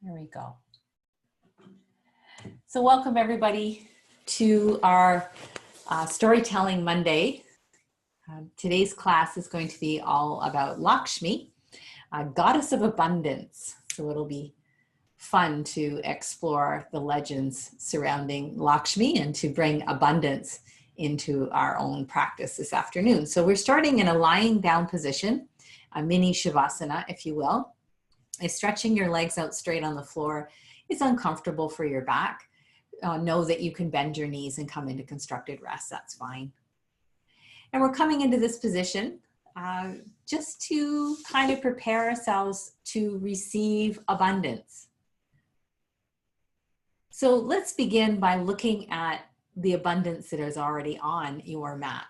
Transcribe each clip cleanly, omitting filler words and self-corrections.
There we go. So welcome everybody to our Storytelling Monday. Today's class is going to be all about Lakshmi, goddess of abundance. So it'll be fun to explore the legends surrounding Lakshmi and to bring abundance into our own practice this afternoon. So we're starting in a lying down position, a mini Shavasana, if you will. If stretching your legs out straight on the floor is uncomfortable for your back, know that you can bend your knees and come into constructed rest. That's fine. And we're coming into this position just to kind of prepare ourselves to receive abundance. So let's begin by looking at the abundance that is already on your mat.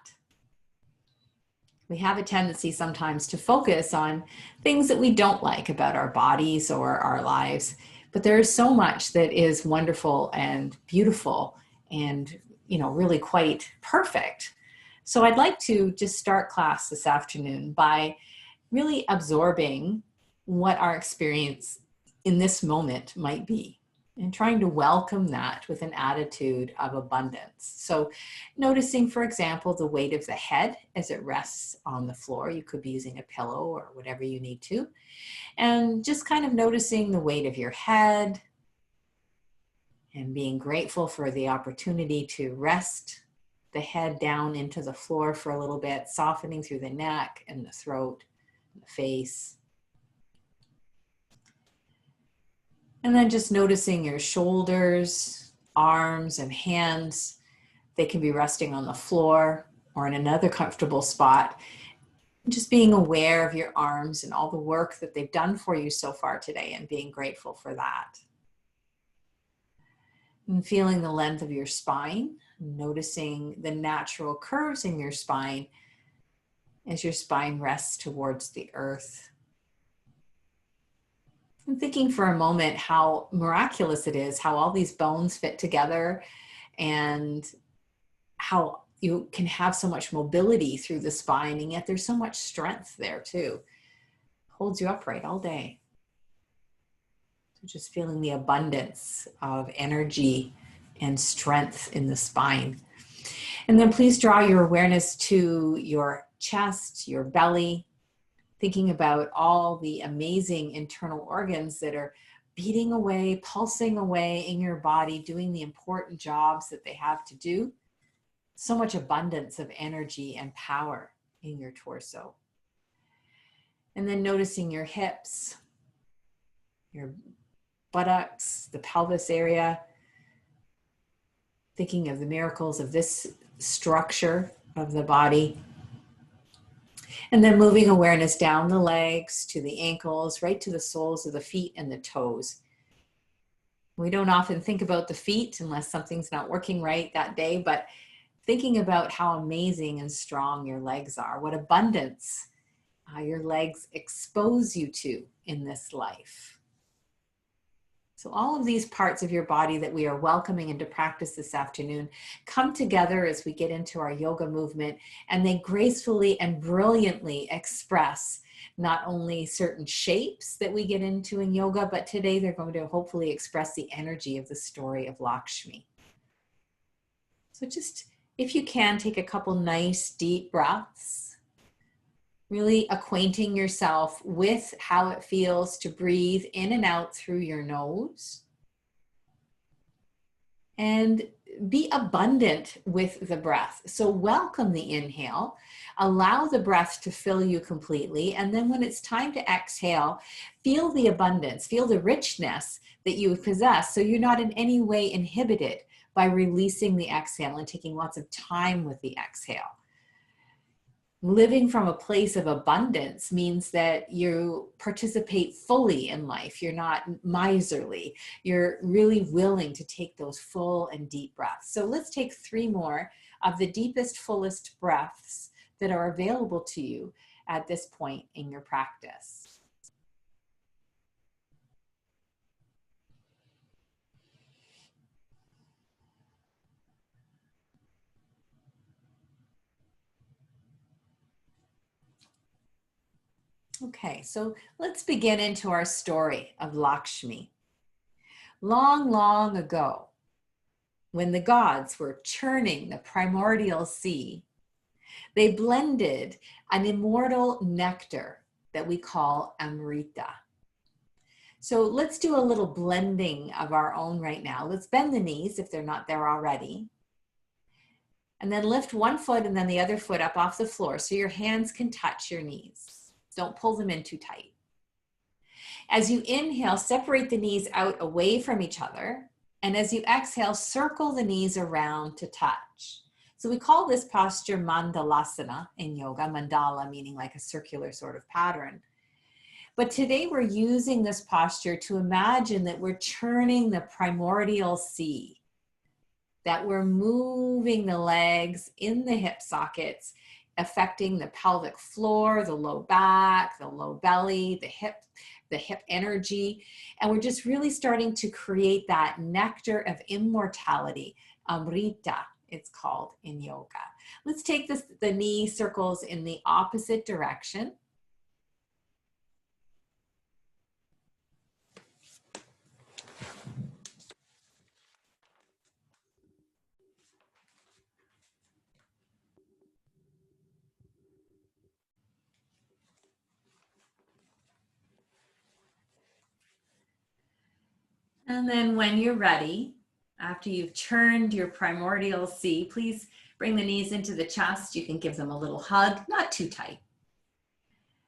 We have a tendency sometimes to focus on things that we don't like about our bodies or our lives, but there is so much that is wonderful and beautiful and, really quite perfect. So I'd like to just start class this afternoon by really absorbing what our experience in this moment might be and trying to welcome that with an attitude of abundance. So noticing, for example, the weight of the head as it rests on the floor. You could be using a pillow or whatever you need to. And just kind of noticing the weight of your head and being grateful for the opportunity to rest the head down into the floor for a little bit, softening through the neck and the throat and the face. And then just noticing your shoulders, arms, and hands. They can be resting on the floor or in another comfortable spot. Just being aware of your arms and all the work that they've done for you so far today and being grateful for that. And feeling the length of your spine, noticing the natural curves in your spine as your spine rests towards the earth. I'm thinking for a moment how miraculous it is, how all these bones fit together and how you can have so much mobility through the spine, and yet there's so much strength there too. Holds you upright all day. So just feeling the abundance of energy and strength in the spine. And then please draw your awareness to your chest, your belly, thinking about all the amazing internal organs that are beating away, pulsing away in your body, doing the important jobs that they have to do. So much abundance of energy and power in your torso. And then noticing your hips, your buttocks, the pelvis area, thinking of the miracles of this structure of the body. And then moving awareness down the legs to the ankles, right to the soles of the feet and the toes. We don't often think about the feet unless something's not working right that day, but thinking about how amazing and strong your legs are, what abundance your legs expose you to in this life. So all of these parts of your body that we are welcoming into practice this afternoon come together as we get into our yoga movement, and they gracefully and brilliantly express not only certain shapes that we get into in yoga, but today they're going to hopefully express the energy of the story of Lakshmi. So just, if you can, take a couple nice deep breaths. Really acquainting yourself with how it feels to breathe in and out through your nose. And be abundant with the breath. So welcome the inhale. Allow the breath to fill you completely. And then when it's time to exhale, feel the abundance, feel the richness that you possess. So you're not in any way inhibited by releasing the exhale and taking lots of time with the exhale. Living from a place of abundance means that you participate fully in life. You're not miserly. You're really willing to take those full and deep breaths. So let's take 3 more of the deepest, fullest breaths that are available to you at this point in your practice. Okay, so let's begin into our story of Lakshmi. Long, long ago, when the gods were churning the primordial sea, they blended an immortal nectar that we call Amrita. So let's do a little blending of our own right now. Let's bend the knees if they're not there already. And then lift one foot and then the other foot up off the floor so your hands can touch your knees. Don't pull them in too tight. As you inhale, separate the knees out away from each other. And as you exhale, circle the knees around to touch. So we call this posture mandalasana in yoga, mandala meaning like a circular sort of pattern. But today we're using this posture to imagine that we're churning the primordial sea, that we're moving the legs in the hip sockets, affecting the pelvic floor, the low back, the low belly, the hip energy. And we're just really starting to create that nectar of immortality, Amrita, it's called in yoga. Let's take the knee circles in the opposite direction. And then when you're ready, after you've churned your primordial sea, please bring the knees into the chest. You can give them a little hug, not too tight.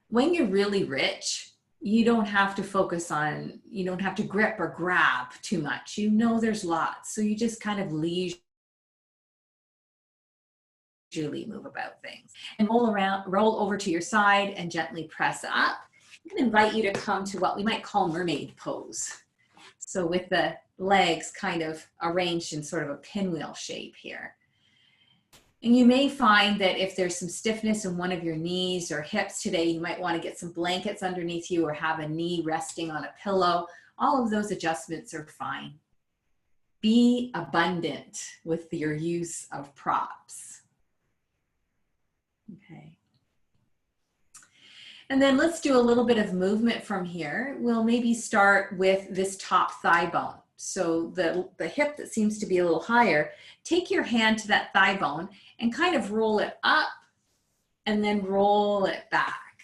When you're really rich, you don't have to focus on, you don't have to grip or grab too much. You know there's lots, so you just kind of leisurely move about things. And roll over to your side and gently press up. I'm going to invite you to come to what we might call mermaid pose. So with the legs kind of arranged in sort of a pinwheel shape here. And you may find that if there's some stiffness in one of your knees or hips today, you might want to get some blankets underneath you or have a knee resting on a pillow. All of those adjustments are fine. Be abundant with your use of props. Okay. And then let's do a little bit of movement from here. We'll maybe start with this top thigh bone. So the hip that seems to be a little higher, take your hand to that thigh bone and kind of roll it up and then roll it back.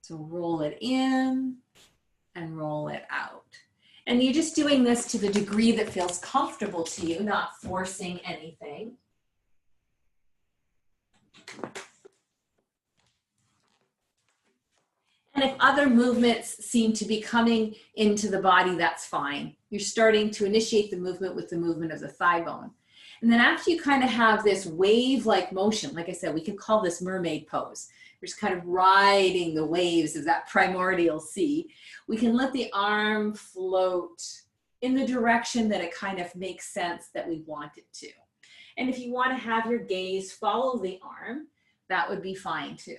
So roll it in and roll it out. And you're just doing this to the degree that feels comfortable to you, not forcing anything. And if other movements seem to be coming into the body, that's fine. You're starting to initiate the movement with the movement of the thigh bone. And then after you kind of have this wave-like motion, like I said, we could call this mermaid pose. We're just kind of riding the waves of that primordial sea. We can let the arm float in the direction that it kind of makes sense that we want it to. And if you want to have your gaze follow the arm, that would be fine too.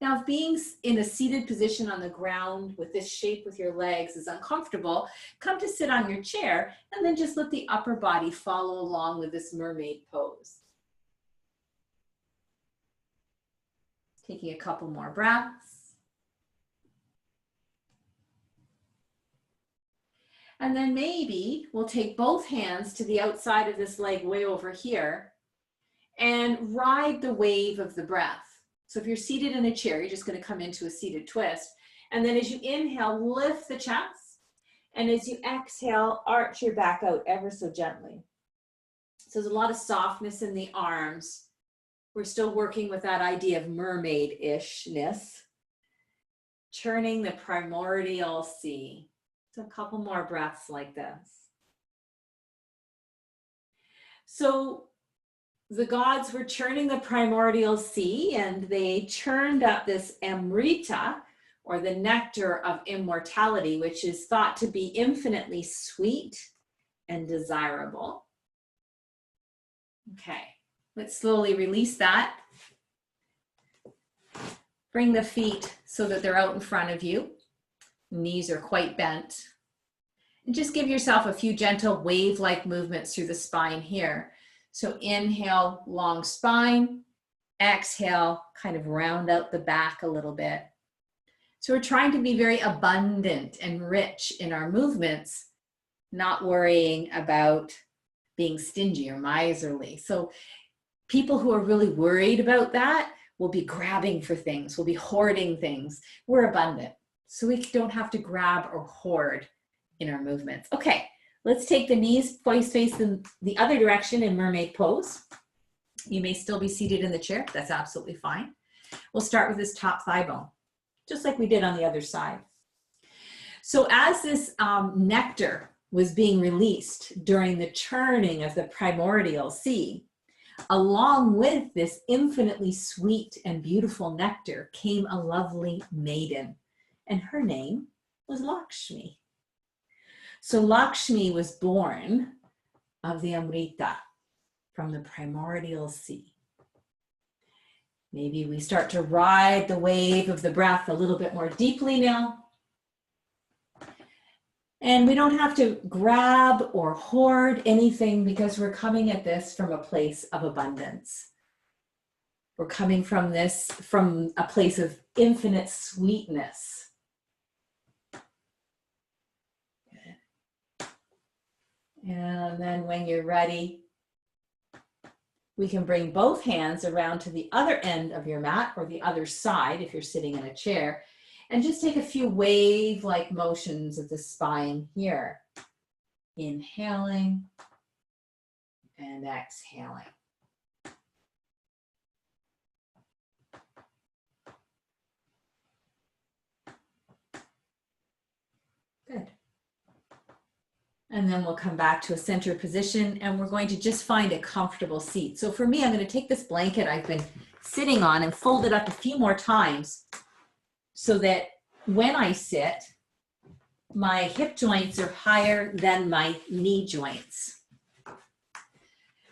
Now, if being in a seated position on the ground with this shape with your legs is uncomfortable, come to sit on your chair and then just let the upper body follow along with this mermaid pose. Taking a couple more breaths. And then maybe we'll take both hands to the outside of this leg way over here and ride the wave of the breath. So if you're seated in a chair, you're just going to come into a seated twist. And then as you inhale, lift the chest. And as you exhale, arch your back out ever so gently. So there's a lot of softness in the arms. We're still working with that idea of mermaid-ishness. Churning the primordial sea. So a couple more breaths like this. So the gods were churning the primordial sea and they churned up this Amrita, or the nectar of immortality, which is thought to be infinitely sweet and desirable. Okay, let's slowly release that. Bring the feet so that they're out in front of you. Knees are quite bent. And just give yourself a few gentle wave-like movements through the spine here. So inhale, long spine. Exhale, kind of round out the back a little bit. So we're trying to be very abundant and rich in our movements, not worrying about being stingy or miserly. So people who are really worried about that will be grabbing for things, will be hoarding things. We're abundant, so we don't have to grab or hoard in our movements. Okay, let's take the knees, face in the other direction in mermaid pose. You may still be seated in the chair. That's absolutely fine. We'll start with this top thigh bone, just like we did on the other side. So as this nectar was being released during the churning of the primordial sea, along with this infinitely sweet and beautiful nectar came a lovely maiden, and her name was Lakshmi. So Lakshmi was born of the Amrita from the primordial sea. Maybe we start to ride the wave of the breath a little bit more deeply now. And we don't have to grab or hoard anything because we're coming at this from a place of abundance. We're coming from this from a place of infinite sweetness. And then when you're ready, we can bring both hands around to the other end of your mat or the other side if you're sitting in a chair, and just take a few wave-like motions of the spine here. Inhaling and exhaling. Good. And then we'll come back to a center position, and we're going to just find a comfortable seat. So for me, I'm going to take this blanket I've been sitting on and fold it up a few more times so that when I sit, my hip joints are higher than my knee joints.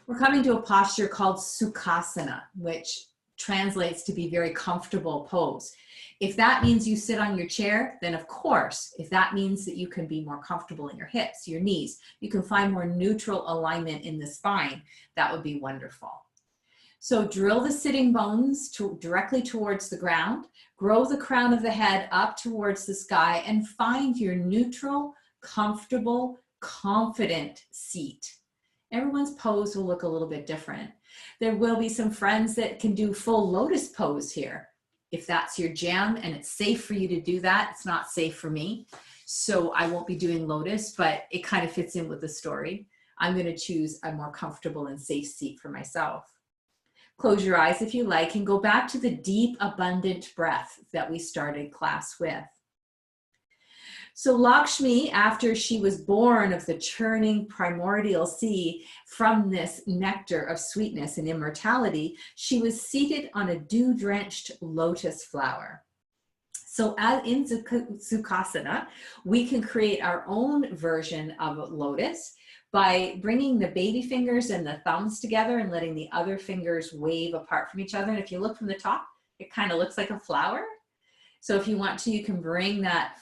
We're coming to a posture called Sukhasana, which translates to be very comfortable pose. If that means you sit on your chair, then of course, if that means that you can be more comfortable in your hips, your knees, you can find more neutral alignment in the spine, that would be wonderful. So drill the sitting bones directly towards the ground, grow the crown of the head up towards the sky, and find your neutral, comfortable, confident seat. Everyone's pose will look a little bit different. There will be some friends that can do full lotus pose here. If that's your jam and it's safe for you to do that, it's not safe for me. So I won't be doing lotus, but it kind of fits in with the story. I'm going to choose a more comfortable and safe seat for myself. Close your eyes if you like and go back to the deep, abundant breath that we started class with. So Lakshmi, after she was born of the churning primordial sea from this nectar of sweetness and immortality, she was seated on a dew-drenched lotus flower. So as in Sukhasana, we can create our own version of a lotus by bringing the baby fingers and the thumbs together and letting the other fingers wave apart from each other. And if you look from the top, it kind of looks like a flower. So if you want to, you can bring that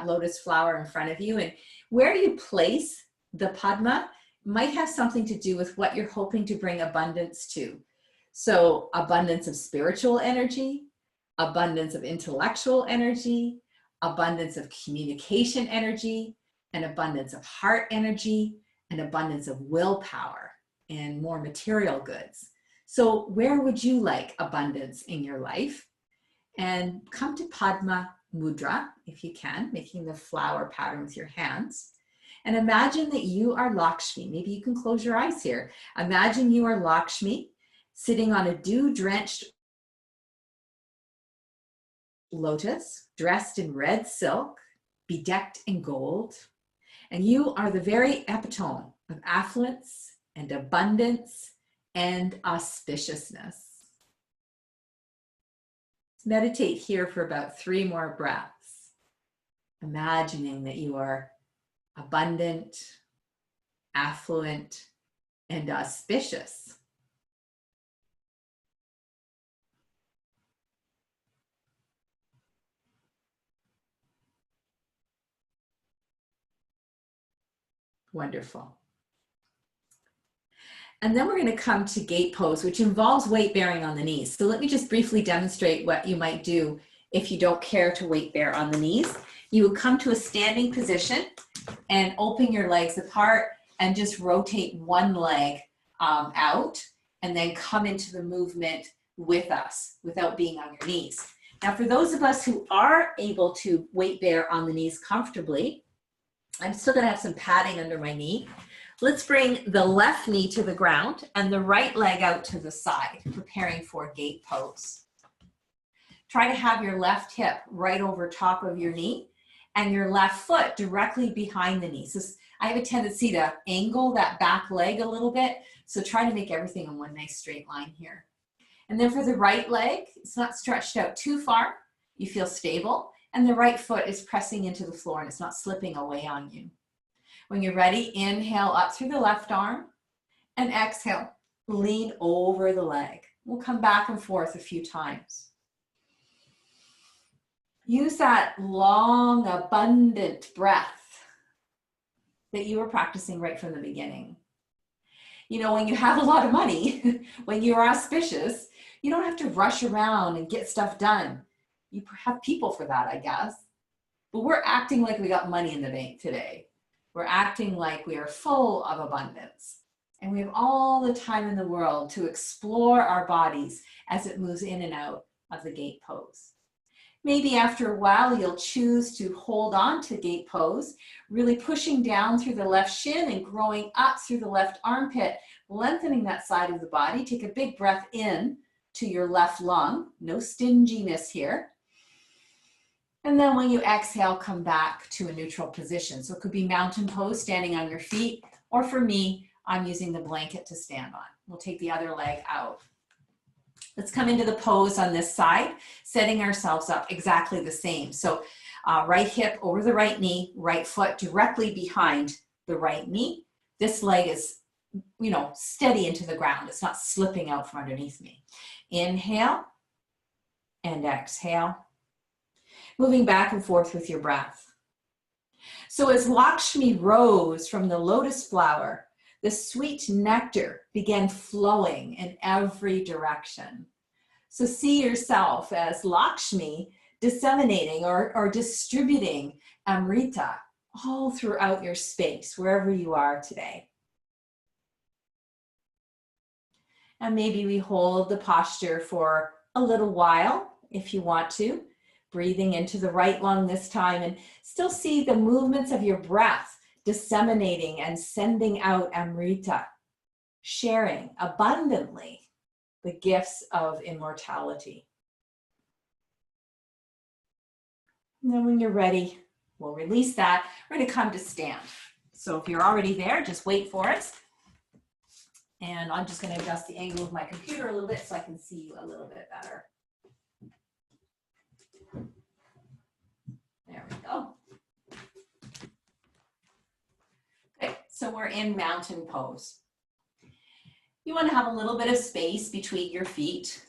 lotus flower in front of you, and where you place the Padma might have something to do with what you're hoping to bring abundance to. So abundance of spiritual energy, abundance of intellectual energy, abundance of communication energy, an abundance of heart energy, an abundance of willpower, and more material goods. So where would you like abundance in your life? And come to Padma Mudra, if you can, making the flower pattern with your hands. And imagine that you are Lakshmi. Maybe you can close your eyes here. Imagine you are Lakshmi sitting on a dew-drenched lotus, dressed in red silk, bedecked in gold. And you are the very epitome of affluence and abundance and auspiciousness. Meditate here for about 3 more breaths, imagining that you are abundant, affluent, and auspicious. Wonderful. And then we're going to come to gate pose, which involves weight bearing on the knees. So let me just briefly demonstrate what you might do if you don't care to weight bear on the knees. You would come to a standing position and open your legs apart and just rotate one leg out and then come into the movement with us without being on your knees. Now, for those of us who are able to weight bear on the knees comfortably, I'm still gonna have some padding under my knee. Let's bring the left knee to the ground and the right leg out to the side, preparing for gate pose. Try to have your left hip right over top of your knee and your left foot directly behind the knee. So I have a tendency to angle that back leg a little bit, so try to make everything in one nice straight line here. And then for the right leg, it's not stretched out too far. You feel stable, and the right foot is pressing into the floor and it's not slipping away on you. When you're ready, inhale up through the left arm and exhale, lean over the leg. We'll come back and forth a few times. Use that long, abundant breath that you were practicing right from the beginning. You know, when you have a lot of money, when you're auspicious, you don't have to rush around and get stuff done. You have people for that, I guess. But we're acting like we got money in the bank today. We're acting like we are full of abundance. And we have all the time in the world to explore our bodies as it moves in and out of the gate pose. Maybe after a while, you'll choose to hold on to gate pose, really pushing down through the left shin and growing up through the left armpit, lengthening that side of the body. Take a big breath in to your left lung. No stinginess here. And then when you exhale, come back to a neutral position. So it could be mountain pose, standing on your feet, or for me, I'm using the blanket to stand on. We'll take the other leg out. Let's come into the pose on this side, setting ourselves up exactly the same. So right hip over the right knee, right foot directly behind the right knee. This leg is, you know, steady into the ground. It's not slipping out from underneath me. Inhale and exhale. Moving back and forth with your breath. So as Lakshmi rose from the lotus flower, the sweet nectar began flowing in every direction. So see yourself as Lakshmi disseminating or distributing Amrita all throughout your space, wherever you are today. And maybe we hold the posture for a little while, if you want to, breathing into the right lung this time, and still see the movements of your breath disseminating and sending out Amrita, sharing abundantly the gifts of immortality. And then when you're ready, we'll release that. We're going to come to stand. So if you're already there, just wait for it. And I'm just going to adjust the angle of my computer a little bit so I can see you a little bit better. There we go. Okay, so we're in mountain pose. You want to have a little bit of space between your feet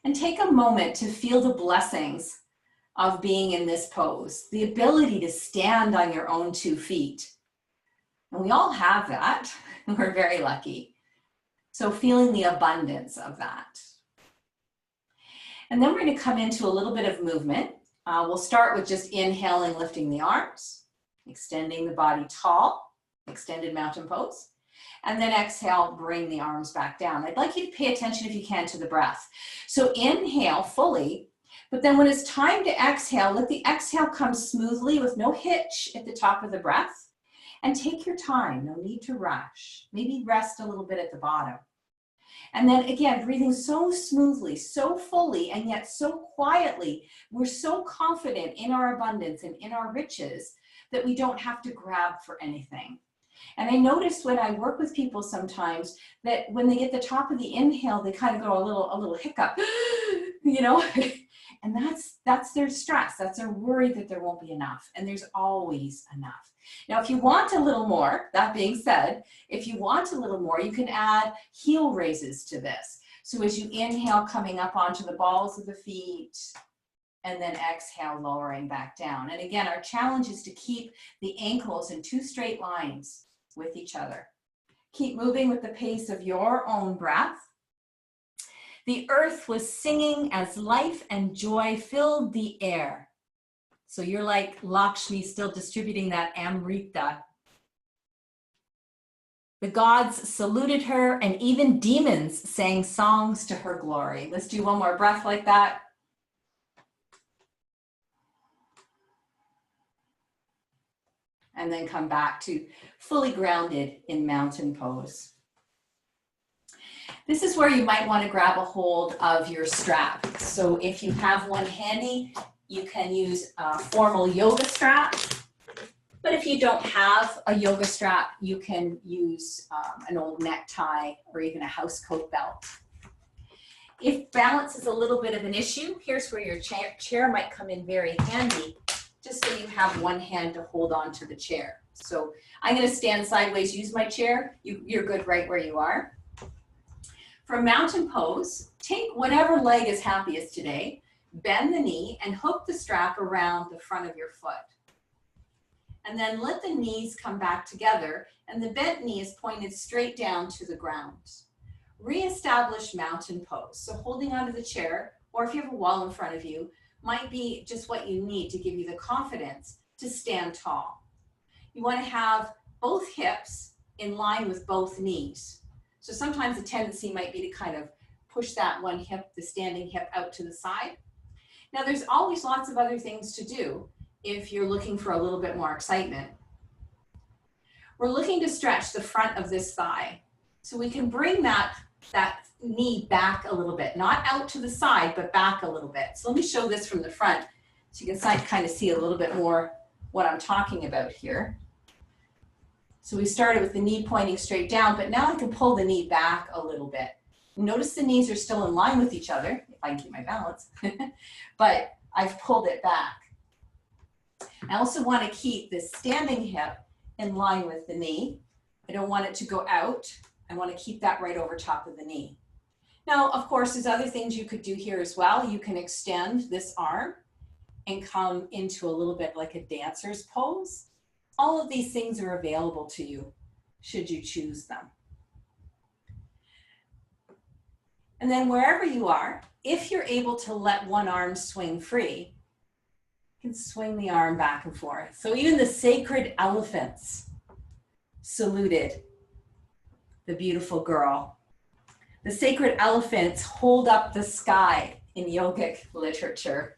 and take a moment to feel the blessings of being in this pose, the ability to stand on your own 2 feet. And we all have that. We're very lucky. So feeling the abundance of that. And then we're going to come into a little bit of movement. We'll start with just inhaling, lifting the arms, extending the body tall, extended mountain pose. And then exhale, bring the arms back down. I'd like you to pay attention if you can to the breath. So inhale fully, but then when it's time to exhale, let the exhale come smoothly with no hitch at the top of the breath. And take your time, no need to rush. Maybe rest a little bit at the bottom. And then again, breathing so smoothly, so fully, and yet so quietly. We're so confident in our abundance and in our riches that we don't have to grab for anything. And I noticed when I work with people sometimes that when they get the top of the inhale, they kind of go a little hiccup, you know, and that's their stress. That's their worry that there won't be enough. And there's always enough. Now, if you want a little more, that being said, if you want a little more, you can add heel raises to this. So as you inhale, coming up onto the balls of the feet, and then exhale, lowering back down. And again, our challenge is to keep the ankles in 2 straight lines with each other. Keep moving with the pace of your own breath. The earth was singing as life and joy filled the air. So you're like Lakshmi, still distributing that Amrita. The gods saluted her, and even demons sang songs to her glory. Let's do one more breath like that. And then come back to fully grounded in mountain pose. This is where you might want to grab a hold of your strap. So if you have one handy, you can use a formal yoga strap. But if you don't have a yoga strap, you can use an old necktie or even a house coat belt. If balance is a little bit of an issue, here's where your chair might come in very handy, just so you have one hand to hold on to the chair. So I'm going to stand sideways, use my chair. You're good right where you are. For mountain pose, take whatever leg is happiest today, bend the knee and hook the strap around the front of your foot. And then let the knees come back together and the bent knee is pointed straight down to the ground. Reestablish mountain pose. So holding onto the chair, or if you have a wall in front of you, might be just what you need to give you the confidence to stand tall. You want to have both hips in line with both knees. So sometimes the tendency might be to kind of push that one hip, the standing hip, out to the side. Now there's always lots of other things to do if you're looking for a little bit more excitement. We're looking to stretch the front of this thigh. So we can bring that knee back a little bit, not out to the side, but back a little bit. So let me show this from the front so you can kind of see a little bit more what I'm talking about here. So we started with the knee pointing straight down, but now I can pull the knee back a little bit. Notice the knees are still in line with each other, if I can keep my balance, but I've pulled it back. I also want to keep this standing hip in line with the knee. I don't want it to go out. I want to keep that right over top of the knee. Now, of course, there's other things you could do here as well. You can extend this arm and come into a little bit like a dancer's pose. All of these things are available to you should you choose them. And then wherever you are, if you're able to let one arm swing free, you can swing the arm back and forth. So even the sacred elephants saluted the beautiful girl. The sacred elephants hold up the sky in yogic literature.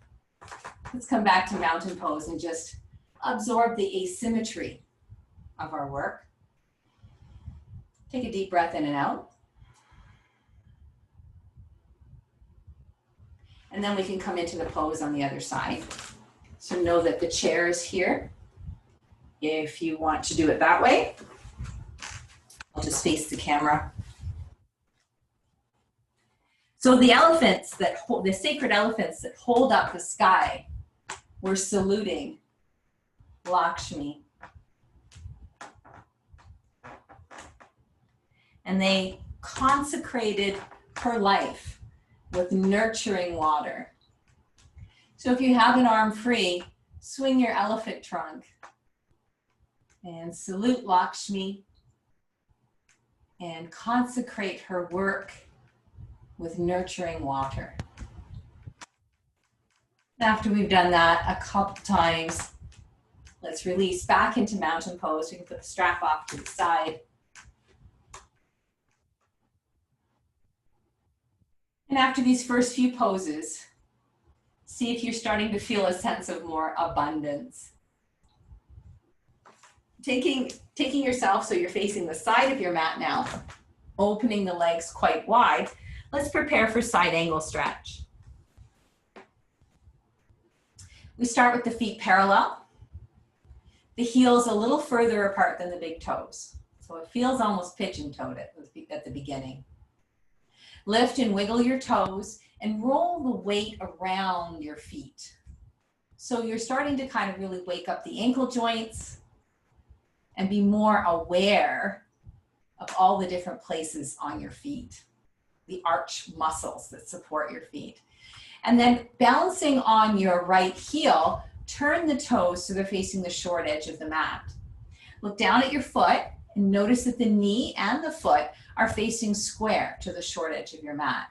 Let's come back to mountain pose and just absorb the asymmetry of our work. Take a deep breath in and out. And then we can come into the pose on the other side. So know that the chair is here. If you want to do it that way, I'll just face the camera. So the elephants that hold, the sacred elephants that hold up the sky were saluting Lakshmi. And they consecrated her life with nurturing water. So if you have an arm free, swing your elephant trunk and salute Lakshmi and consecrate her work with nurturing water. After we've done that a couple times, let's release back into mountain pose. We can put the strap off to the side. And after these first few poses, see if you're starting to feel a sense of more abundance. Taking yourself so you're facing the side of your mat now, opening the legs quite wide. Let's prepare for side angle stretch. We start with the feet parallel. The heels a little further apart than the big toes. So it feels almost pigeon-toed at the beginning. Lift and wiggle your toes and roll the weight around your feet. So you're starting to kind of really wake up the ankle joints and be more aware of all the different places on your feet, the arch muscles that support your feet. And then balancing on your right heel, turn the toes so they're facing the short edge of the mat. Look down at your foot and notice that the knee and the foot are facing square to the short edge of your mat.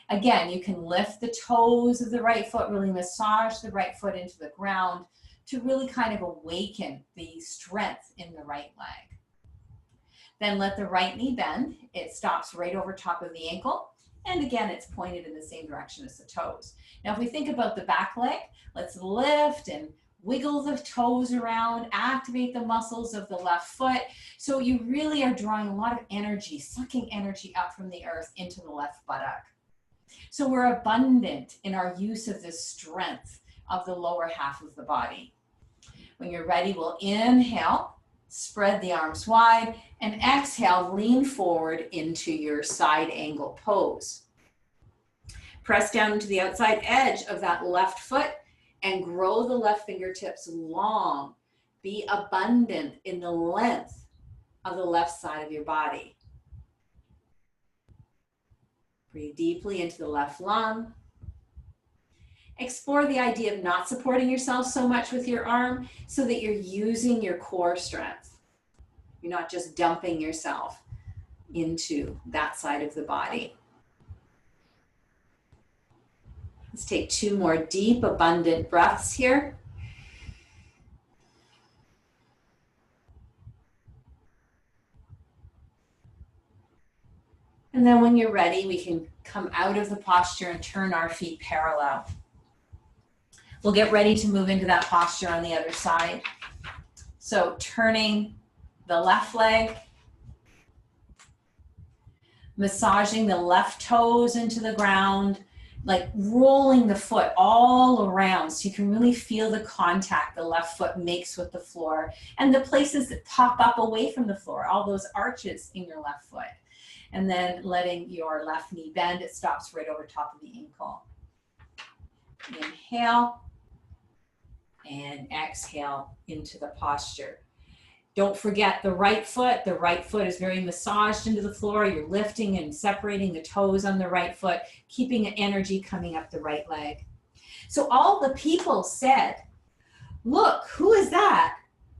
Again, you can lift the toes of the right foot, really massage the right foot into the ground to really kind of awaken the strength in the right leg. Then let the right knee bend. It stops right over top of the ankle. And again, it's pointed in the same direction as the toes. Now, if we think about the back leg, let's lift and wiggle the toes around, activate the muscles of the left foot. So you really are drawing a lot of energy, sucking energy up from the earth into the left buttock. So we're abundant in our use of this strength of the lower half of the body. When you're ready, we'll inhale, spread the arms wide, and exhale, lean forward into your side angle pose. Press down into the outside edge of that left foot and grow the left fingertips long. Be abundant in the length of the left side of your body. Breathe deeply into the left lung. Explore the idea of not supporting yourself so much with your arm so that you're using your core strength. You're not just dumping yourself into that side of the body. Let's take 2 more deep, abundant breaths here. And then when you're ready, we can come out of the posture and turn our feet parallel. We'll get ready to move into that posture on the other side. So turning the left leg, massaging the left toes into the ground, like rolling the foot all around so you can really feel the contact the left foot makes with the floor and the places that pop up away from the floor, all those arches in your left foot. And then letting your left knee bend, it stops right over top of the ankle. Inhale and exhale into the posture. Don't forget the right foot. The right foot is very massaged into the floor. You're lifting and separating the toes on the right foot, keeping energy coming up the right leg. So all the people said, look, who is that?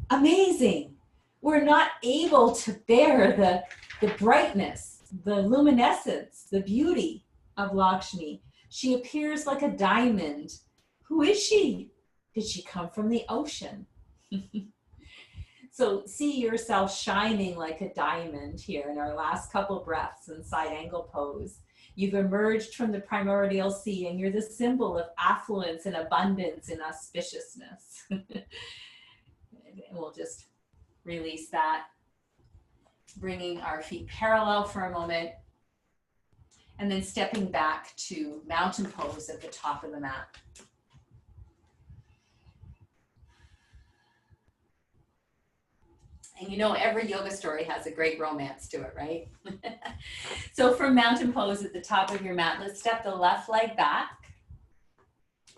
Amazing. We're not able to bear the brightness, the luminescence, the beauty of Lakshmi. She appears like a diamond. Who is she? Did she come from the ocean? So see yourself shining like a diamond here in our last couple breaths in side angle pose. You've emerged from the primordial sea and you're the symbol of affluence and abundance and auspiciousness. And we'll just release that, bringing our feet parallel for a moment, and then stepping back to mountain pose at the top of the mat. And you know, every yoga story has a great romance to it, right? So from mountain pose at the top of your mat, let's step the left leg back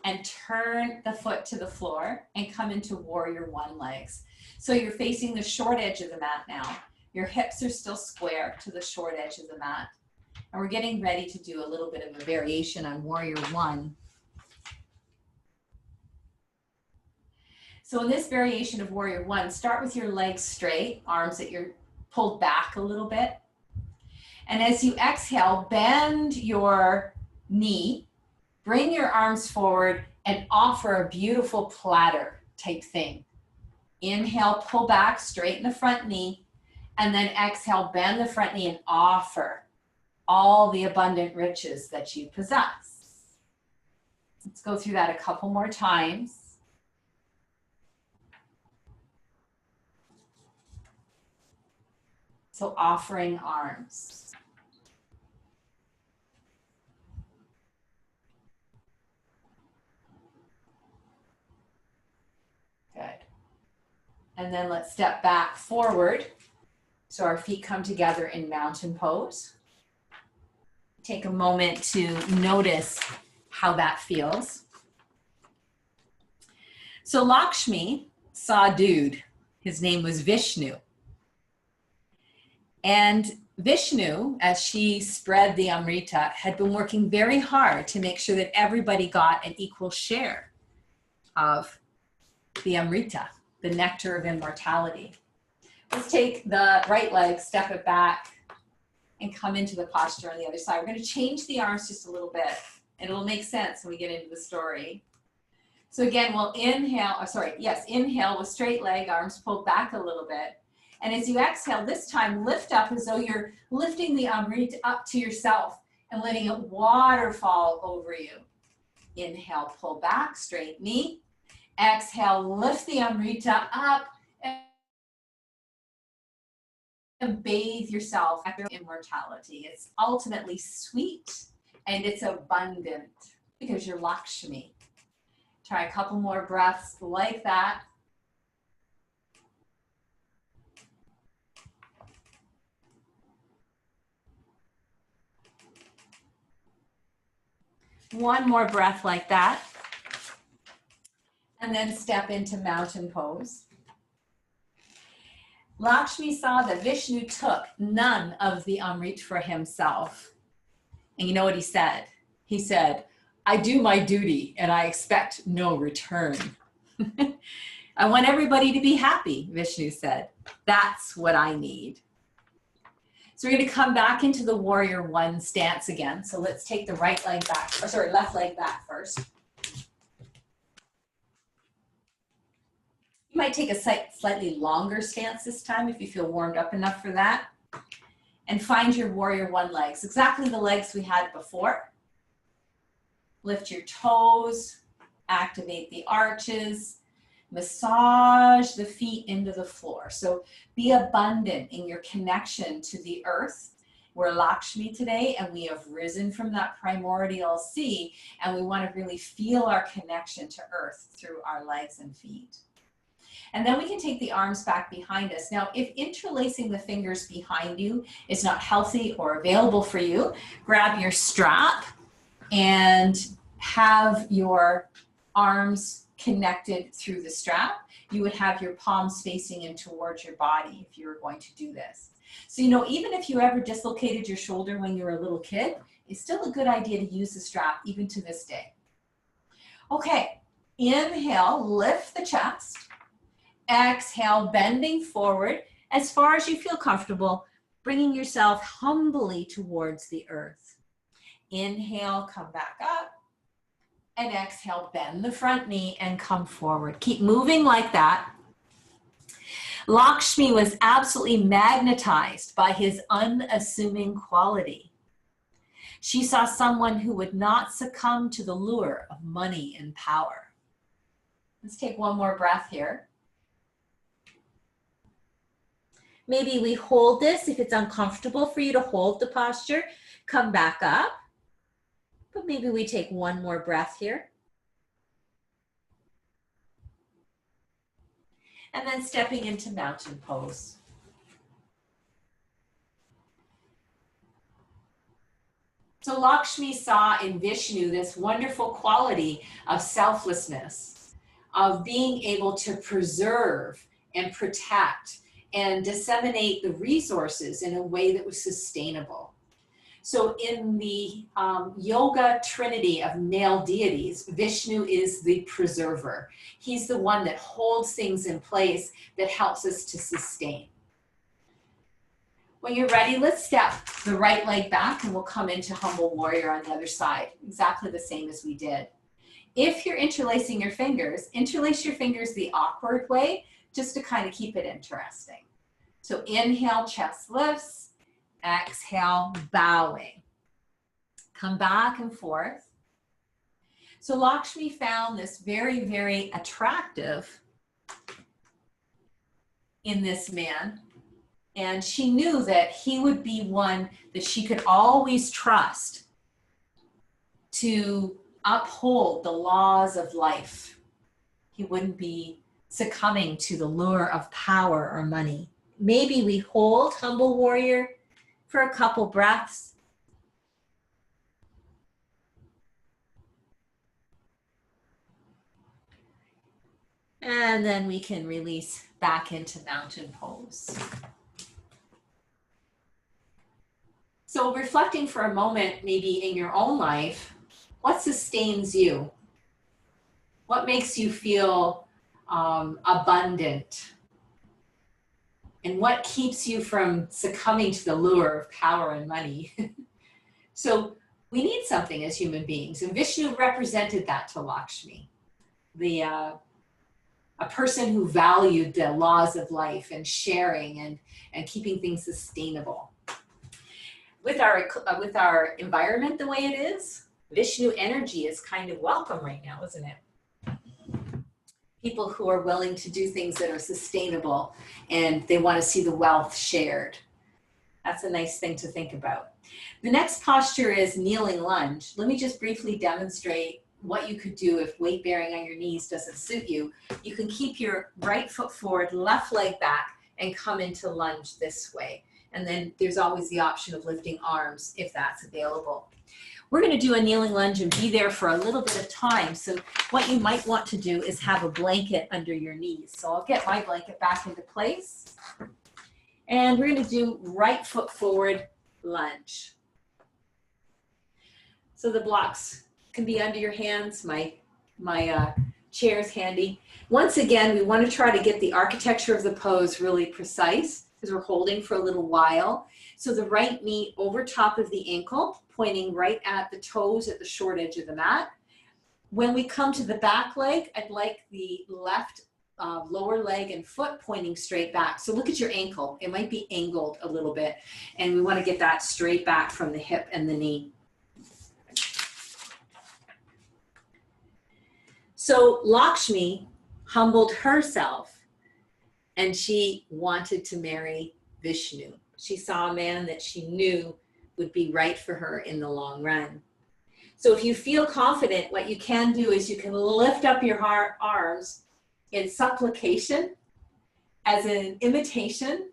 and turn the foot to the floor and come into warrior one legs. So you're facing the short edge of the mat now. Your hips are still square to the short edge of the mat. And we're getting ready to do a little bit of a variation on warrior one. So in this variation of warrior one, start with your legs straight, arms that you're pulled back a little bit. And as you exhale, bend your knee, bring your arms forward and offer a beautiful platter type thing. Inhale, pull back, straighten the front knee, and then exhale, bend the front knee and offer all the abundant riches that you possess. Let's go through that a couple more times. So offering arms. Good. And then let's step back forward. So our feet come together in mountain pose. Take a moment to notice how that feels. So Lakshmi saw a dude. His name was Vishnu. And Vishnu, as she spread the Amrita, had been working very hard to make sure that everybody got an equal share of the Amrita, the nectar of immortality. Let's take the right leg, step it back, and come into the posture on the other side. We're going to change the arms just a little bit, and it'll make sense when we get into the story. So again, we'll inhale, inhale with straight leg, arms pulled back a little bit. And as you exhale, this time lift up as though you're lifting the Amrita up to yourself and letting it waterfall over you. Inhale, pull back, straight knee. Exhale, lift the Amrita up and bathe yourself in immortality. It's ultimately sweet and it's abundant because you're Lakshmi. Try a couple more breaths like that. One more breath like that. And then step into mountain pose. Lakshmi saw that Vishnu took none of the Amrit for himself. And you know what he said? He said, I do my duty and I expect no return. I want everybody to be happy, Vishnu said. That's what I need. So we're going to come back into the warrior one stance again. So let's take the left leg back first. You might take a slightly longer stance this time if you feel warmed up enough for that. And find your warrior one legs, exactly the legs we had before. Lift your toes, activate the arches, massage the feet into the floor. So be abundant in your connection to the earth. We're Lakshmi today, and we have risen from that primordial sea, and we want to really feel our connection to earth through our legs and feet. And then we can take the arms back behind us. Now, if interlacing the fingers behind you is not healthy or available for you, grab your strap and have your arms connected through the strap. You would have your palms facing in towards your body if you were going to do this. So, you know, even if you ever dislocated your shoulder when you were a little kid, it's still a good idea to use the strap even to this day. Okay, inhale, lift the chest. Exhale, bending forward as far as you feel comfortable, bringing yourself humbly towards the earth. Inhale, come back up. And exhale, bend the front knee and come forward. Keep moving like that. Lakshmi was absolutely magnetized by his unassuming quality. She saw someone who would not succumb to the lure of money and power. Let's take one more breath here. Maybe we hold this. If it's uncomfortable for you to hold the posture, come back up. But maybe we take one more breath here. And then stepping into mountain pose. So Lakshmi saw in Vishnu this wonderful quality of selflessness, of being able to preserve and protect and disseminate the resources in a way that was sustainable. So in the yoga trinity of male deities, Vishnu is the preserver. He's the one that holds things in place that helps us to sustain. When you're ready, let's step the right leg back and we'll come into humble warrior on the other side, exactly the same as we did. If you're interlacing your fingers, interlace your fingers the awkward way, just to kind of keep it interesting. So inhale, chest lifts. Exhale, bowing. Come back and forth. So Lakshmi found this very, very attractive in this man. And she knew that he would be one that she could always trust to uphold the laws of life. He wouldn't be succumbing to the lure of power or money. Maybe we hold humble warrior for a couple breaths. And then we can release back into mountain pose. So reflecting for a moment, maybe in your own life, what sustains you? What makes you feel abundant and what keeps you from succumbing to the lure of power and money. So we need something as human beings, and Vishnu represented that to Lakshmi, a person who valued the laws of life and sharing and keeping things sustainable. With our environment the way it is, Vishnu energy is kind of welcome right now, isn't it? People who are willing to do things that are sustainable and they want to see the wealth shared. That's a nice thing to think about. The next posture is kneeling lunge. Let me just briefly demonstrate what you could do if weight bearing on your knees doesn't suit you. You can keep your right foot forward, left leg back, and come into lunge this way. And then there's always the option of lifting arms if that's available. We're going to do a kneeling lunge and be there for a little bit of time. So what you might want to do is have a blanket under your knees. So I'll get my blanket back into place. And we're going to do right foot forward lunge. So the blocks can be under your hands. My chair's handy. Once again, we want to try to get the architecture of the pose really precise because we're holding for a little while. So the right knee over top of the ankle, pointing right at the toes at the short edge of the mat. When we come to the back leg, I'd like the left lower leg and foot pointing straight back. So look at your ankle. It might be angled a little bit, and we want to get that straight back from the hip and the knee. So Lakshmi humbled herself and she wanted to marry Vishnu. She saw a man that she knew would be right for her in the long run. So if you feel confident, what you can do is you can lift up your arms in supplication as an imitation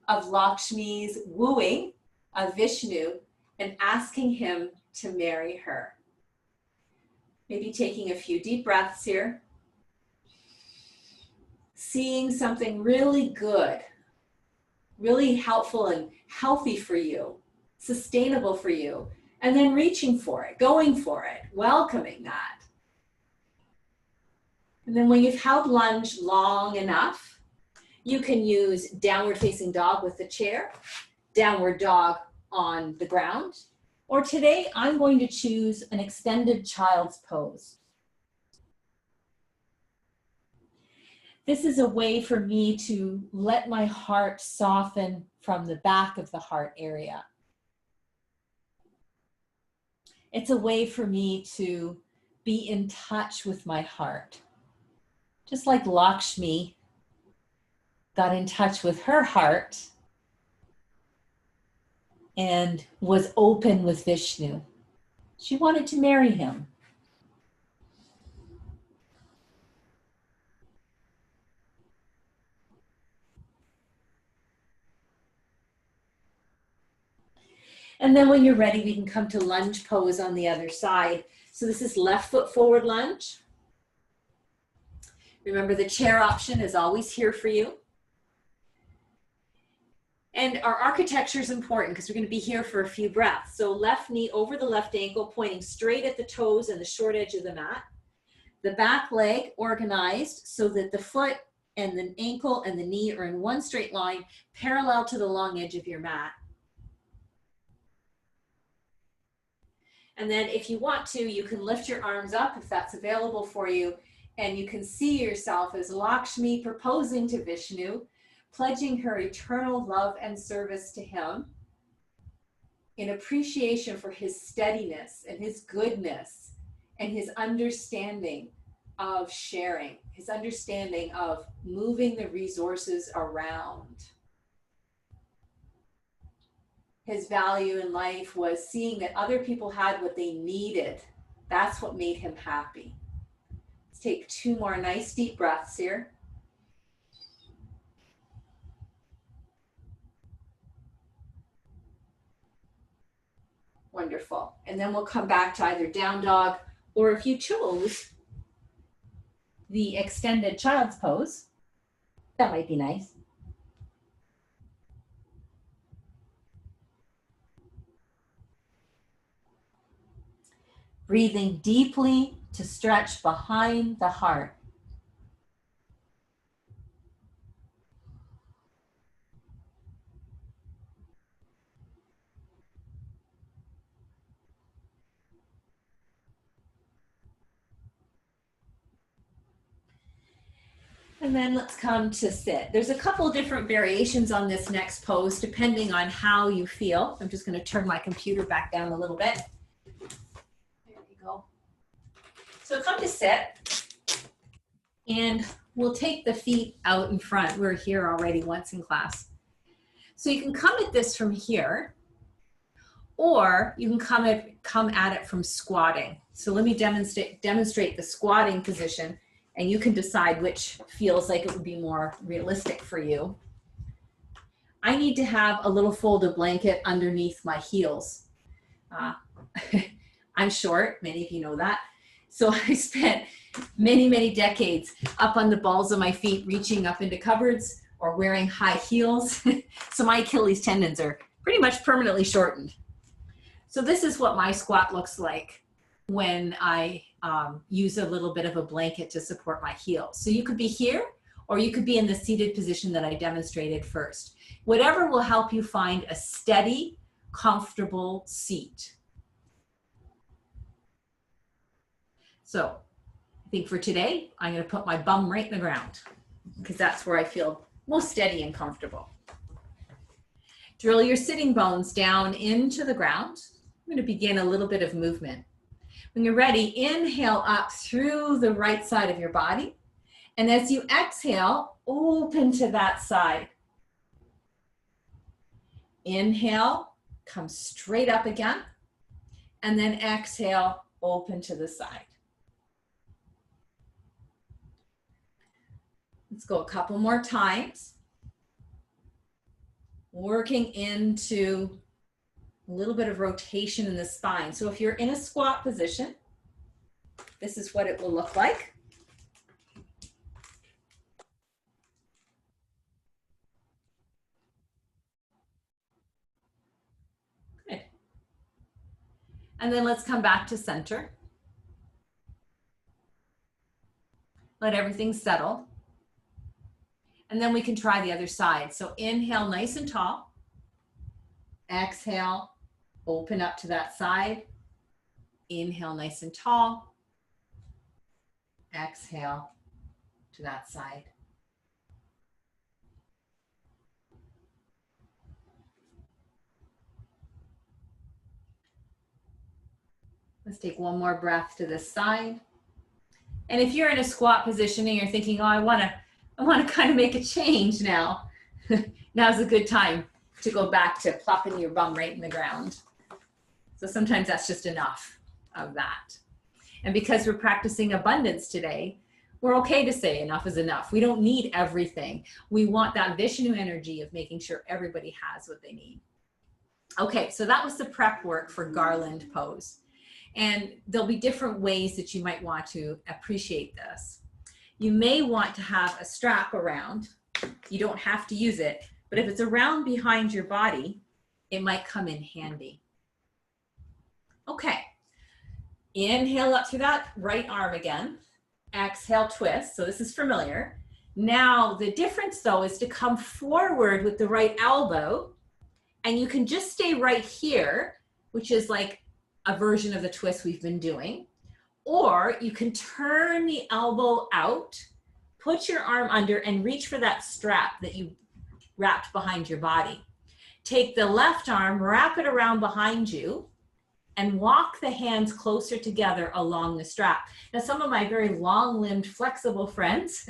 of Lakshmi's wooing of Vishnu and asking him to marry her. Maybe taking a few deep breaths here. Seeing something really good, really helpful and healthy for you, sustainable for you, and then reaching for it, going for it, welcoming that. And then when you've held lunge long enough, you can use downward facing dog with the chair, downward dog on the ground, or today I'm going to choose an extended child's pose. This is a way for me to let my heart soften from the back of the heart area. It's a way for me to be in touch with my heart. Just like Lakshmi got in touch with her heart and was open with Vishnu. She wanted to marry him. And then when you're ready, we can come to lunge pose on the other side. So this is left foot forward lunge. Remember, the chair option is always here for you. And our architecture is important because we're going to be here for a few breaths. So left knee over the left ankle, pointing straight at the toes and the short edge of the mat. The back leg organized so that the foot and the ankle and the knee are in one straight line, parallel to the long edge of your mat. And then if you want to, you can lift your arms up if that's available for you. And you can see yourself as Lakshmi proposing to Vishnu, pledging her eternal love and service to him in appreciation for his steadiness and his goodness and his understanding of sharing, his understanding of moving the resources around. His value in life was seeing that other people had what they needed. That's what made him happy. Let's take 2 more nice deep breaths here. Wonderful. And then we'll come back to either down dog, or if you chose the extended child's pose, that might be nice. Breathing deeply to stretch behind the heart. And then let's come to sit. There's a couple different variations on this next pose depending on how you feel. I'm just going to turn my computer back down a little bit. There we go. So come to sit, and we'll take the feet out in front. We're here already once in class. So you can come at this from here, or you can come at it from squatting. So let me demonstrate the squatting position, and you can decide which feels like it would be more realistic for you. I need to have a little folded blanket underneath my heels. I'm short, many of you know that. So I spent many, many decades up on the balls of my feet, reaching up into cupboards or wearing high heels. So my Achilles tendons are pretty much permanently shortened. So this is what my squat looks like when I use a little bit of a blanket to support my heels. So you could be here, or you could be in the seated position that I demonstrated first. Whatever will help you find a steady, comfortable seat. So I think for today, I'm going to put my bum right in the ground because that's where I feel most steady and comfortable. Drill your sitting bones down into the ground. I'm going to begin a little bit of movement. When you're ready, inhale up through the right side of your body. And as you exhale, open to that side. Inhale, come straight up again. And then exhale, open to the side. Let's go a couple more times. Working into a little bit of rotation in the spine. So if you're in a squat position, this is what it will look like. Good. And then let's come back to center. Let everything settle. And then we can try the other side. So inhale nice and tall. Exhale, open up to that side. Inhale nice and tall. Exhale to that side. Let's take one more breath to this side. And if you're in a squat position and you're thinking, oh, I want to kind of make a change now, now's a good time to go back to plopping your bum right in the ground. So sometimes that's just enough of that. And because we're practicing abundance today, we're okay to say enough is enough. We don't need everything. We want that Vishnu energy of making sure everybody has what they need. Okay, so that was the prep work for garland pose. And there'll be different ways that you might want to appreciate this. You may want to have a strap around. You don't have to use it, but if it's around behind your body, it might come in handy. Okay, inhale up through that right arm again. Exhale, twist. So this is familiar. Now the difference though is to come forward with the right elbow, and you can just stay right here, which is like a version of the twist we've been doing. Or you can turn the elbow out, put your arm under, and reach for that strap that you wrapped behind your body. Take the left arm, wrap it around behind you, and walk the hands closer together along the strap. Now, some of my very long-limbed, flexible friends,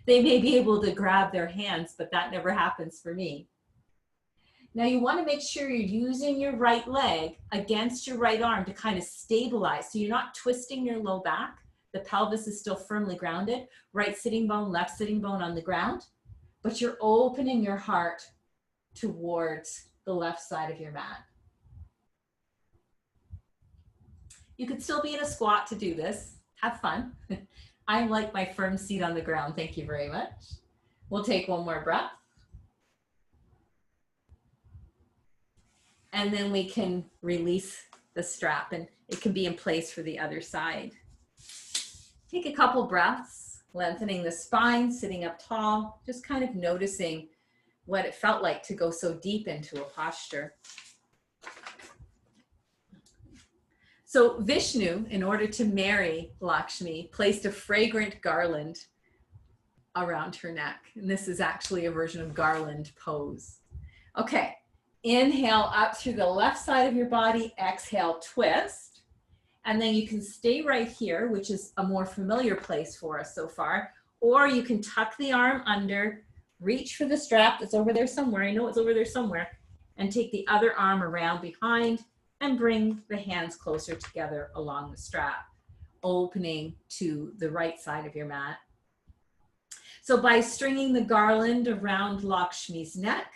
they may be able to grab their hands, but that never happens for me. Now you want to make sure you're using your right leg against your right arm to kind of stabilize. So you're not twisting your low back. The pelvis is still firmly grounded. Right sitting bone, left sitting bone on the ground. But you're opening your heart towards the left side of your mat. You could still be in a squat to do this. Have fun. I like my firm seat on the ground. Thank you very much. We'll take one more breath. And then we can release the strap, and it can be in place for the other side. Take a couple breaths, lengthening the spine, sitting up tall, just kind of noticing what it felt like to go so deep into a posture. So Vishnu, in order to marry Lakshmi, placed a fragrant garland around her neck. And this is actually a version of garland pose. Okay, inhale up through the left side of your body, exhale, twist. And then you can stay right here, which is a more familiar place for us so far, or you can tuck the arm under, reach for the strap that's over there somewhere. I know it's over there somewhere. And take the other arm around behind and bring the hands closer together along the strap, opening to the right side of your mat. So by stringing the garland around Lakshmi's neck,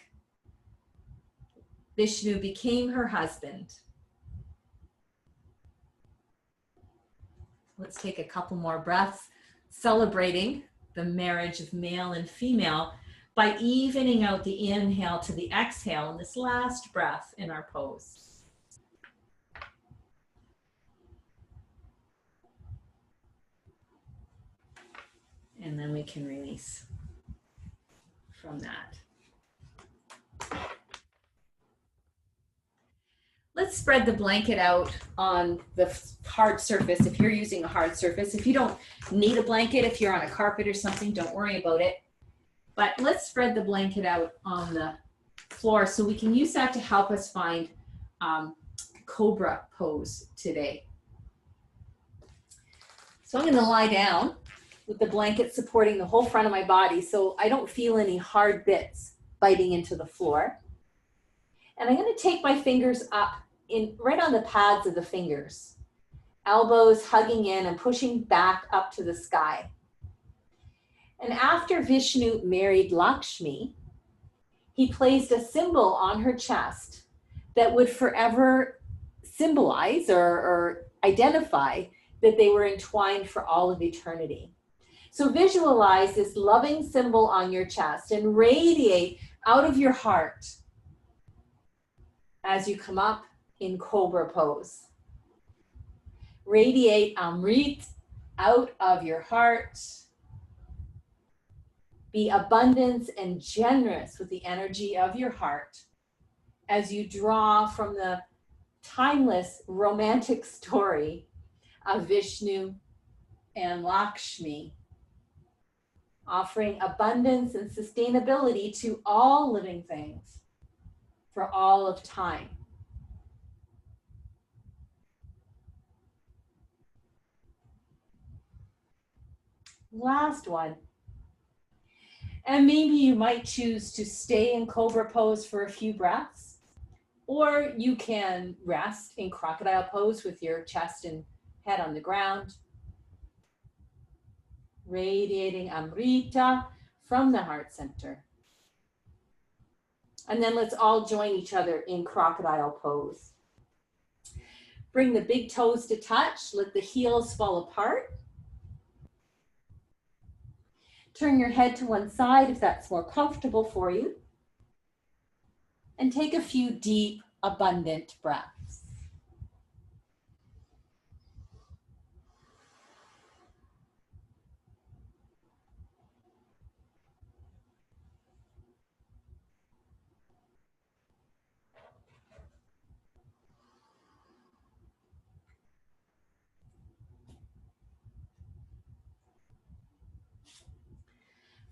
Vishnu became her husband. Let's take a couple more breaths, celebrating the marriage of male and female by evening out the inhale to the exhale in this last breath in our pose. And then we can release from that. Let's spread the blanket out on the hard surface if you're using a hard surface. If you don't need a blanket, if you're on a carpet or something, don't worry about it. But let's spread the blanket out on the floor so we can use that to help us find cobra pose today. So I'm going to lie down with the blanket supporting the whole front of my body so I don't feel any hard bits biting into the floor. And I'm going to take my fingers up right on the pads of the fingers, elbows hugging in and pushing back up to the sky. And after Vishnu married Lakshmi, he placed a symbol on her chest that would forever symbolize or identify that they were entwined for all of eternity. So visualize this loving symbol on your chest and radiate out of your heart as you come up in cobra pose. Radiate Amrit out of your heart. Be abundant and generous with the energy of your heart as you draw from the timeless romantic story of Vishnu and Lakshmi, offering abundance and sustainability to all living things for all of time. Last one. And maybe you might choose to stay in cobra pose for a few breaths, or you can rest in crocodile pose with your chest and head on the ground, radiating Amrita from the heart center. And then let's all join each other in crocodile pose. Bring the big toes to touch, let the heels fall apart. Turn your head to one side if that's more comfortable for you. And take a few deep, abundant breaths.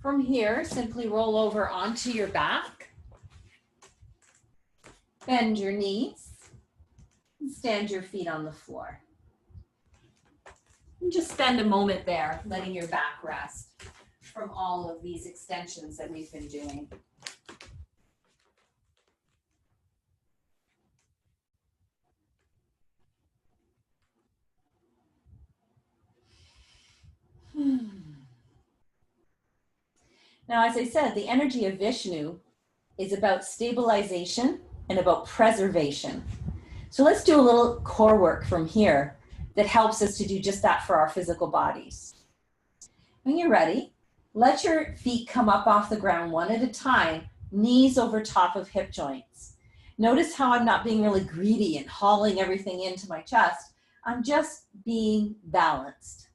From here, simply roll over onto your back, bend your knees, and stand your feet on the floor. And just spend a moment there, letting your back rest from all of these extensions that we've been doing. Now, as I said, the energy of Vishnu is about stabilization and about preservation. So let's do a little core work from here that helps us to do just that for our physical bodies. When you're ready, let your feet come up off the ground one at a time, knees over top of hip joints. Notice how I'm not being really greedy and hauling everything into my chest. I'm just being balanced.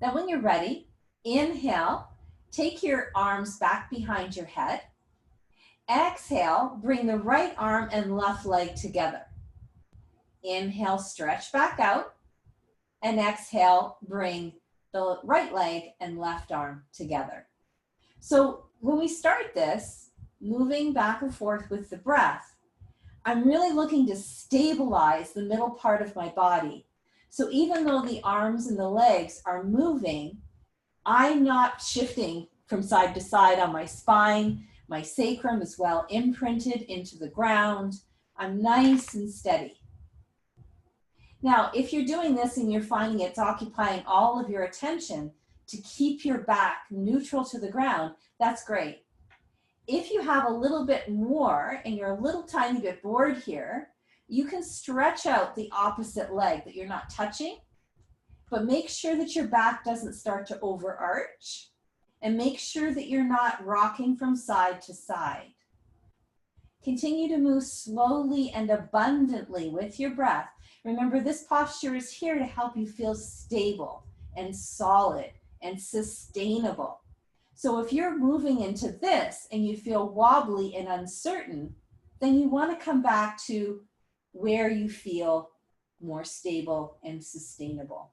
Now, when you're ready, inhale. Take your arms back behind your head. Exhale, bring the right arm and left leg together. Inhale, stretch back out. And exhale, bring the right leg and left arm together. So when we start this, moving back and forth with the breath, I'm really looking to stabilize the middle part of my body. So even though the arms and the legs are moving, I'm not shifting from side to side on my spine. My sacrum is well imprinted into the ground. I'm nice and steady. Now, if you're doing this and you're finding it's occupying all of your attention to keep your back neutral to the ground, that's great. If you have a little bit more and you're a little tiny bit bored here, you can stretch out the opposite leg that you're not touching, but make sure that your back doesn't start to overarch, and make sure that you're not rocking from side to side. Continue to move slowly and abundantly with your breath. Remember, this posture is here to help you feel stable and solid and sustainable. So if you're moving into this and you feel wobbly and uncertain, then you want to come back to where you feel more stable and sustainable.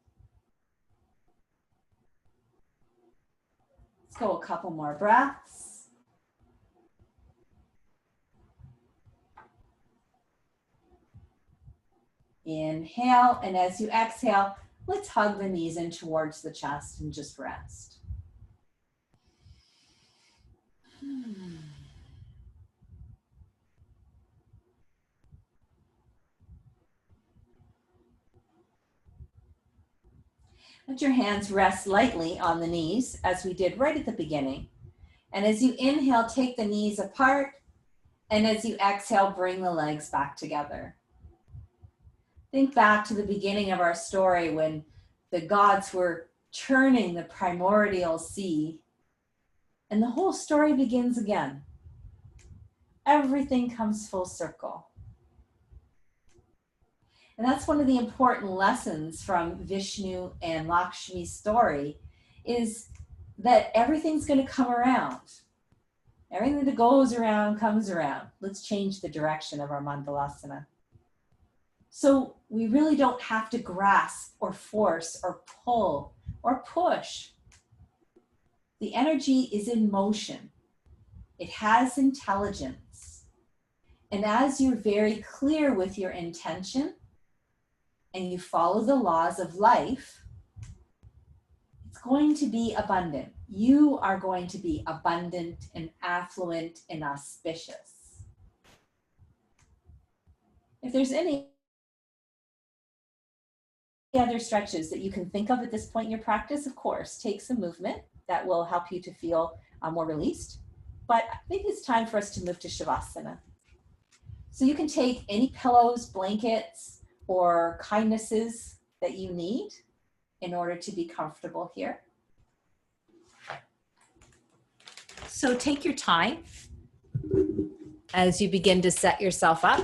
Let's go a couple more breaths. Inhale, and as you exhale, let's hug the knees in towards the chest and just rest. Let your hands rest lightly on the knees as we did right at the beginning. And as you inhale, take the knees apart. And as you exhale, bring the legs back together. Think back to the beginning of our story when the gods were churning the primordial sea. And the whole story begins again. Everything comes full circle. And that's one of the important lessons from Vishnu and Lakshmi's story, is that everything's going to come around. Everything that goes around comes around. Let's change the direction of our mandalasana. So we really don't have to grasp or force or pull or push. The energy is in motion. It has intelligence. And as you're very clear with your intention and you follow the laws of life, it's going to be abundant. You are going to be abundant and affluent and auspicious. If there's any other stretches that you can think of at this point in your practice, of course, take some movement that will help you to feel more released. But I think it's time for us to move to Shavasana. So you can take any pillows, blankets, or kindnesses that you need in order to be comfortable here. So take your time as you begin to set yourself up.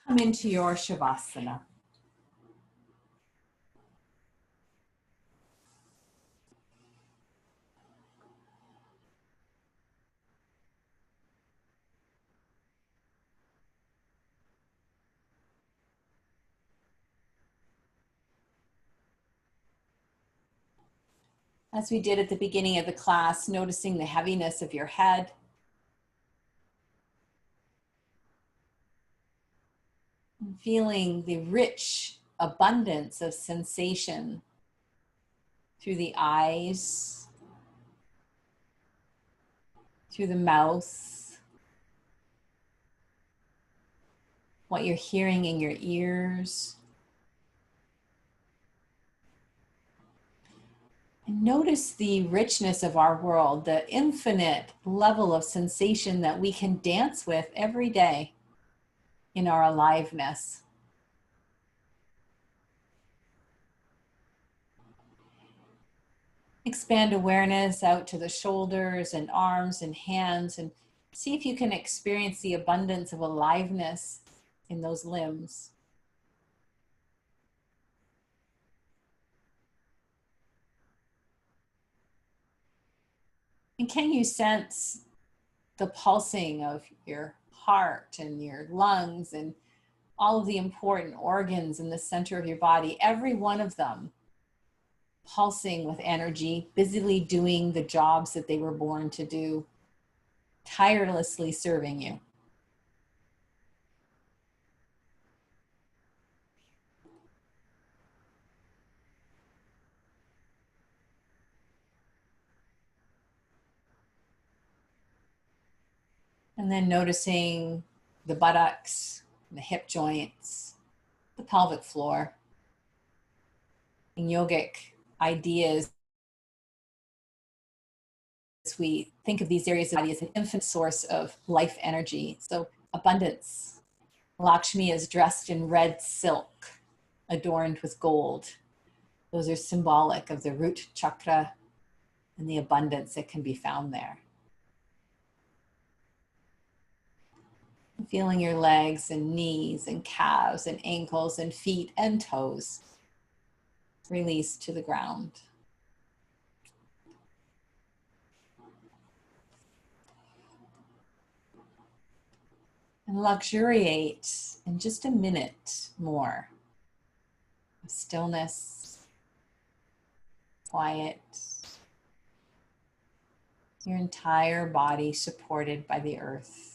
Come into your Shavasana. As we did at the beginning of the class, noticing the heaviness of your head. And feeling the rich abundance of sensation through the eyes, through the mouth, what you're hearing in your ears. And notice the richness of our world, the infinite level of sensation that we can dance with every day in our aliveness. Expand awareness out to the shoulders and arms and hands, and see if you can experience the abundance of aliveness in those limbs. And can you sense the pulsing of your heart and your lungs and all of the important organs in the center of your body, every one of them pulsing with energy, busily doing the jobs that they were born to do, tirelessly serving you. And then noticing the buttocks, the hip joints, the pelvic floor. In yogic ideas, we think of these areas of the body as an infinite source of life energy. So abundance. Lakshmi is dressed in red silk, adorned with gold. Those are symbolic of the root chakra and the abundance that can be found there. Feeling your legs and knees and calves and ankles and feet and toes release to the ground. And luxuriate in just a minute more of stillness, quiet, your entire body supported by the earth.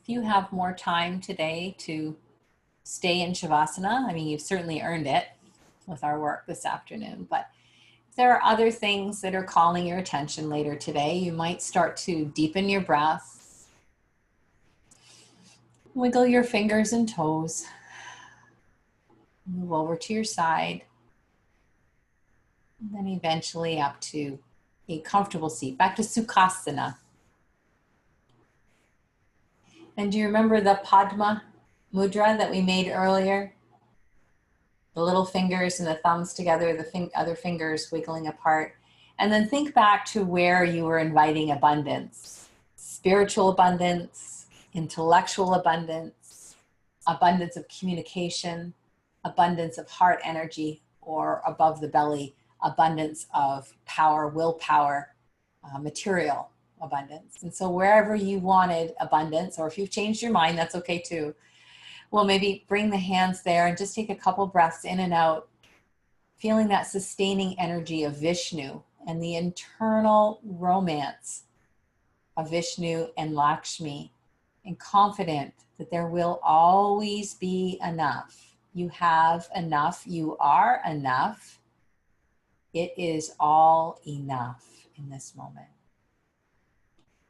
If you have more time today to stay in Shavasana, I mean, you've certainly earned it with our work this afternoon, but if there are other things that are calling your attention later today, you might start to deepen your breath, wiggle your fingers and toes, move over to your side, and then eventually up to a comfortable seat, back to Sukhasana. And do you remember the Padma mudra that we made earlier? The little fingers and the thumbs together, the other fingers wiggling apart. And then think back to where you were inviting abundance. Spiritual abundance, intellectual abundance, abundance of communication, abundance of heart energy, or above the belly, abundance of power, willpower, material abundance. And so wherever you wanted abundance, or if you've changed your mind, that's okay too. Well, maybe bring the hands there and just take a couple breaths in and out, feeling that sustaining energy of Vishnu and the internal romance of Vishnu and Lakshmi, and confident that there will always be enough. You have enough. You are enough. It is all enough in this moment.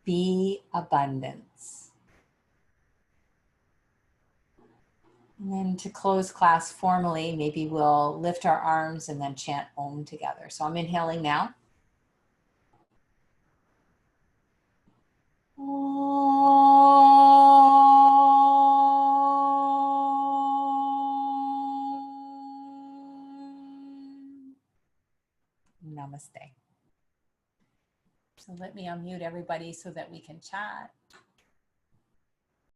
Be abundance. And then to close class formally, maybe we'll lift our arms and then chant Om together. So I'm inhaling now. Namaste. So let me unmute everybody so that we can chat.